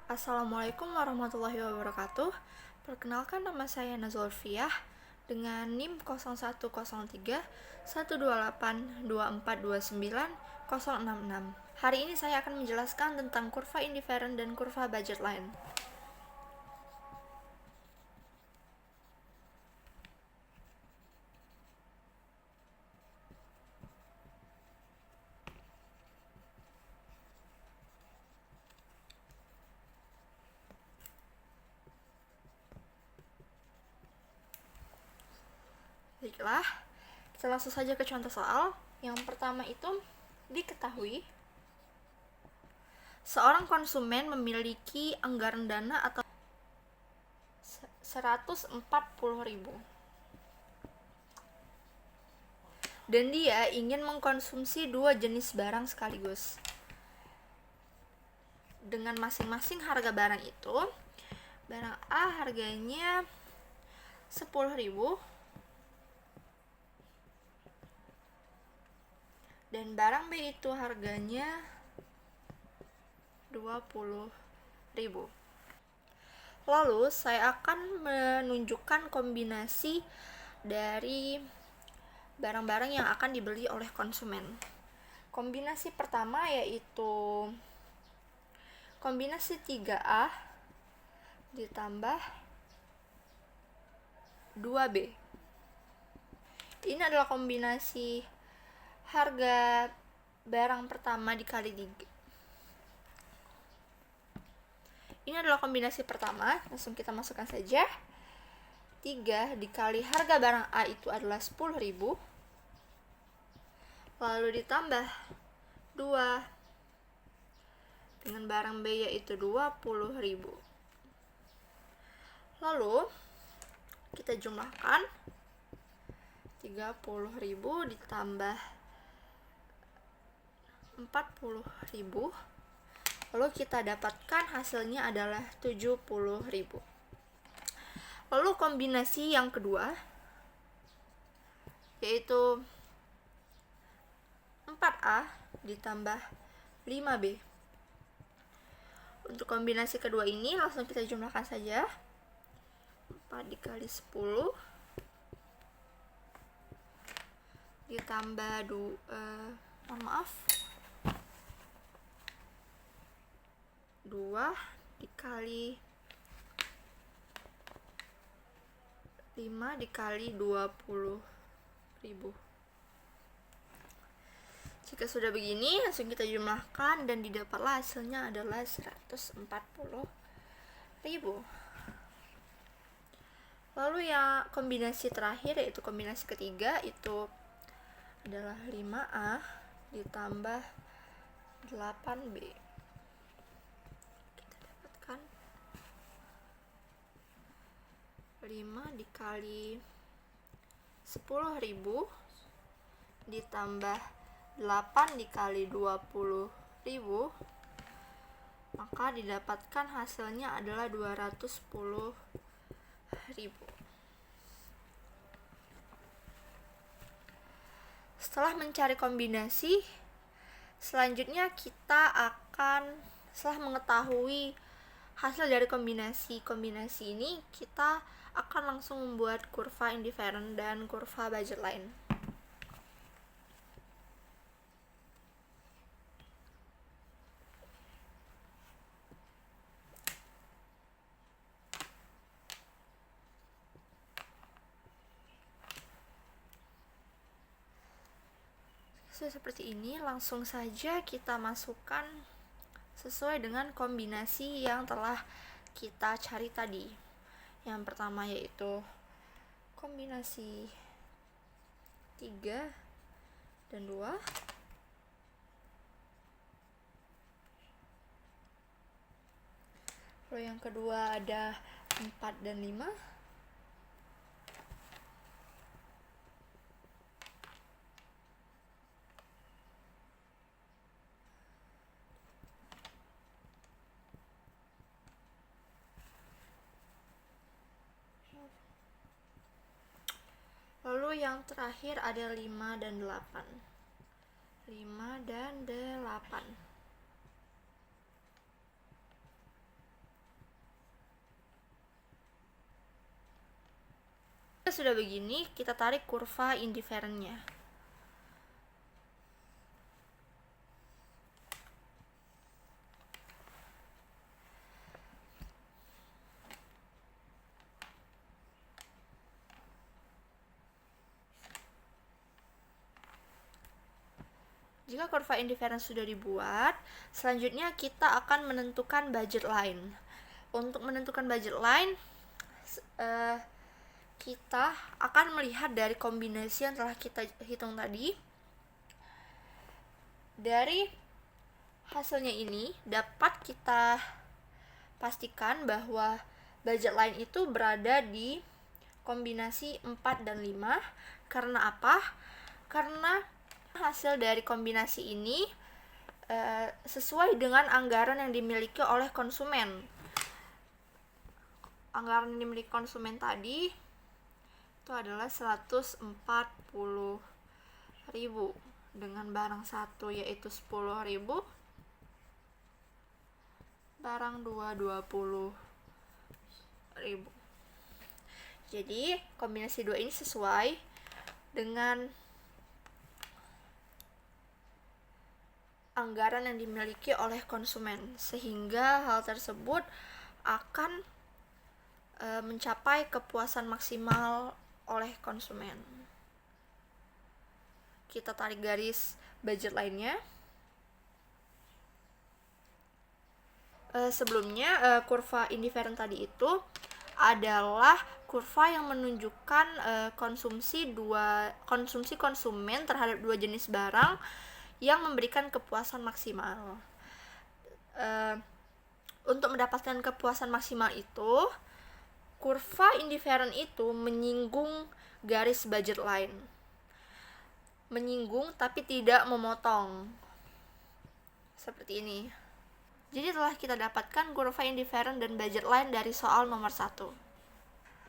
Assalamualaikum warahmatullahi wabarakatuh. Perkenalkan, nama saya Nazulfiah dengan NIM 0113-128-2429-066. Hari ini saya akan menjelaskan tentang kurva indifferent dan kurva budget line. Baiklah, kita langsung saja ke contoh soal. Yang pertama itu, diketahui seorang konsumen memiliki anggaran dana atau 140.000 dan dia ingin mengkonsumsi 2 jenis barang sekaligus. Dengan masing-masing harga barang itu, barang A harganya 10.000 dan barang B itu harganya 20.000. Lalu saya akan menunjukkan kombinasi dari barang-barang yang akan dibeli oleh konsumen. Kombinasi pertama yaitu kombinasi 3A ditambah 2B. Ini adalah kombinasi harga barang pertama dikali 3. Ini adalah kombinasi pertama, langsung kita masukkan saja. 3 dikali harga barang A itu adalah 10.000, lalu ditambah 2 dengan barang B yaitu 20.000. Lalu kita jumlahkan 30.000 ditambah 40.000, lalu kita dapatkan hasilnya adalah 70.000. Lalu kombinasi yang kedua yaitu 4A ditambah 5B. Untuk kombinasi kedua ini langsung kita jumlahkan saja. 4 dikali 10 ditambah 2 dikali 5 dikali 20.000. Jika sudah begini, langsung kita jumlahkan dan didapatlah hasilnya adalah 140.000. Lalu yang kombinasi terakhir yaitu kombinasi ketiga itu adalah 5A ditambah 8B. Kita dapatkan 5 dikali 10.000 ditambah 8 dikali 20.000, maka didapatkan hasilnya adalah 210.000. Setelah mencari kombinasi, selanjutnya kita akan, setelah mengetahui hasil dari kombinasi ini, kita akan langsung membuat kurva indifferent dan kurva budget line. Seperti ini, langsung saja kita masukkan sesuai dengan kombinasi yang telah kita cari tadi. Yang pertama yaitu kombinasi 3 dan 2. Lalu yang kedua ada 4 dan 5. Lalu yang terakhir ada 5 dan 8. 5 dan 8. Sudah begini, kita tarik kurva indifferentnya. Jika kurva indifferent sudah dibuat, selanjutnya kita akan menentukan budget line. Untuk menentukan budget line, kita akan melihat dari kombinasi yang telah kita hitung tadi. Dari hasilnya ini dapat kita pastikan bahwa budget line itu berada di kombinasi 4 dan 5. Karena apa? Karena hasil dari kombinasi ini sesuai dengan anggaran yang dimiliki oleh konsumen. Anggaran yang dimiliki konsumen tadi itu adalah 140.000 dengan barang 1 yaitu 10.000, barang 2 20.000. Jadi kombinasi 2 ini sesuai dengan anggaran yang dimiliki oleh konsumen, sehingga hal tersebut akan mencapai kepuasan maksimal oleh konsumen. Kita tarik garis budget lainnya. Sebelumnya kurva indifferent tadi itu adalah kurva yang menunjukkan konsumsi konsumen terhadap dua jenis barang yang memberikan kepuasan maksimal. Untuk mendapatkan kepuasan maksimal itu, kurva indifferent itu menyinggung garis budget line. Menyinggung tapi tidak memotong. Seperti ini. Jadi telah kita dapatkan kurva indifferent dan budget line dari soal nomor 1.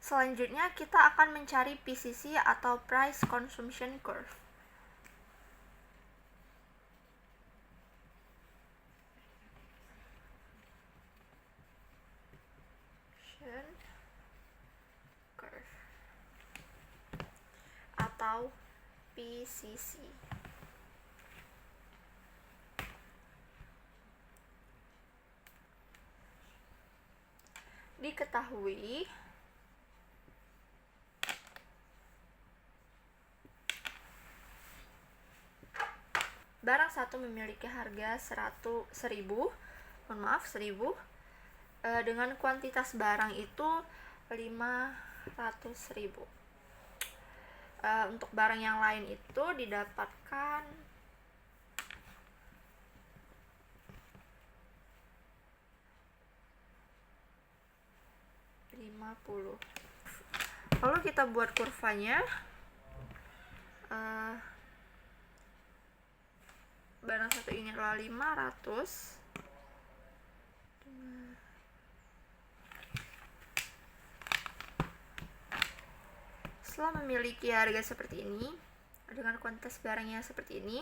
Selanjutnya kita akan mencari PCC atau Price Consumption Curve. Atau PCC. Diketahui barang satu memiliki harga 1.000 dengan kuantitas barang itu 500.000. Untuk barang yang lain itu didapatkan 50. Lalu kita buat kurvanya. Barang satu ini adalah 500. Setelah memiliki harga seperti ini dengan kuantitas barangnya seperti ini,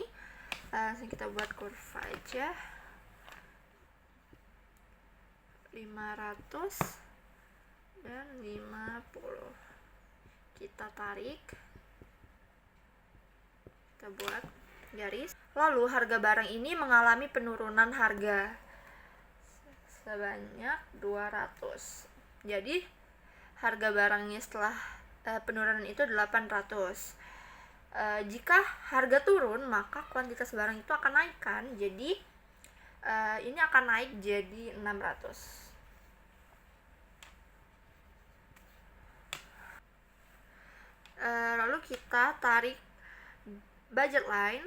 langsung kita buat kurva aja. 500 dan 50. Kita tarik, kita buat garis. Lalu harga barang ini mengalami penurunan harga sebanyak 200. Jadi harga barangnya setelah penurunan itu 800. Jika harga turun, maka kuantitas barang itu akan naikkan. Jadi ini akan naik jadi 600. Lalu kita tarik budget line.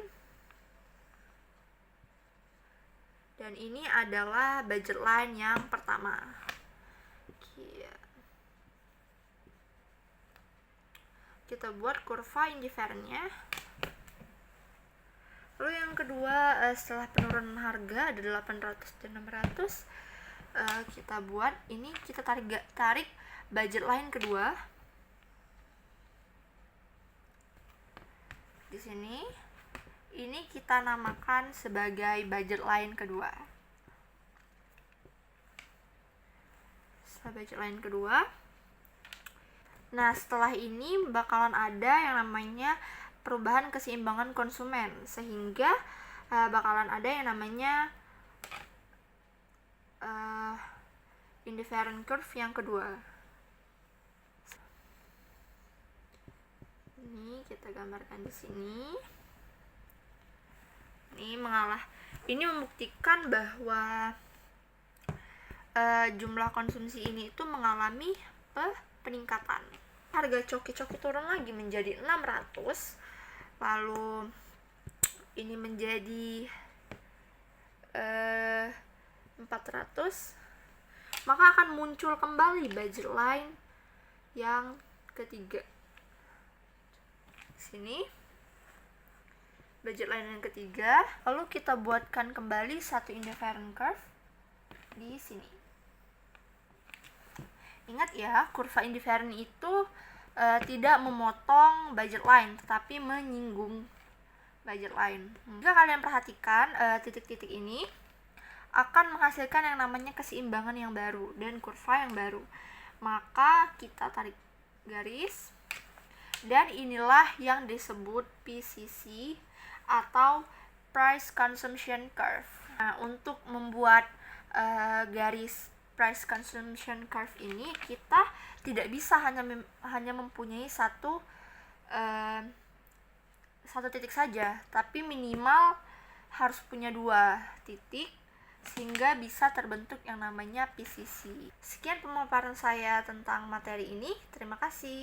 Dan ini adalah budget line yang pertama. Kita buat kurva indifferentnya. Lalu yang kedua, setelah penurunan harga ada 800 dan 600, kita buat ini, kita tarik budget line kedua. Di sini ini kita namakan sebagai budget line kedua. Setelah budget line kedua, Nah, setelah ini bakalan ada yang namanya perubahan keseimbangan konsumen, sehingga bakalan ada yang namanya indifferent curve yang kedua. Ini kita gambarkan di sini. Ini membuktikan bahwa jumlah konsumsi ini itu mengalami peningkatan. Harga coki-coki turun lagi menjadi 600, lalu ini menjadi 400, maka akan muncul kembali budget line yang ketiga. Sini budget line yang ketiga, lalu kita buatkan kembali satu indifferent curve di sini. Ingat ya, kurva indifferent itu tidak memotong budget line, tetapi menyinggung budget line. Jika kalian perhatikan, titik-titik ini akan menghasilkan yang namanya keseimbangan yang baru dan kurva yang baru. Maka kita tarik garis, dan inilah yang disebut PCC atau Price Consumption Curve. Nah, untuk membuat garis price consumption curve ini, kita tidak bisa hanya mempunyai satu titik saja, tapi minimal harus punya 2 titik sehingga bisa terbentuk yang namanya PCC. Sekian pemaparan saya tentang materi ini. Terima kasih.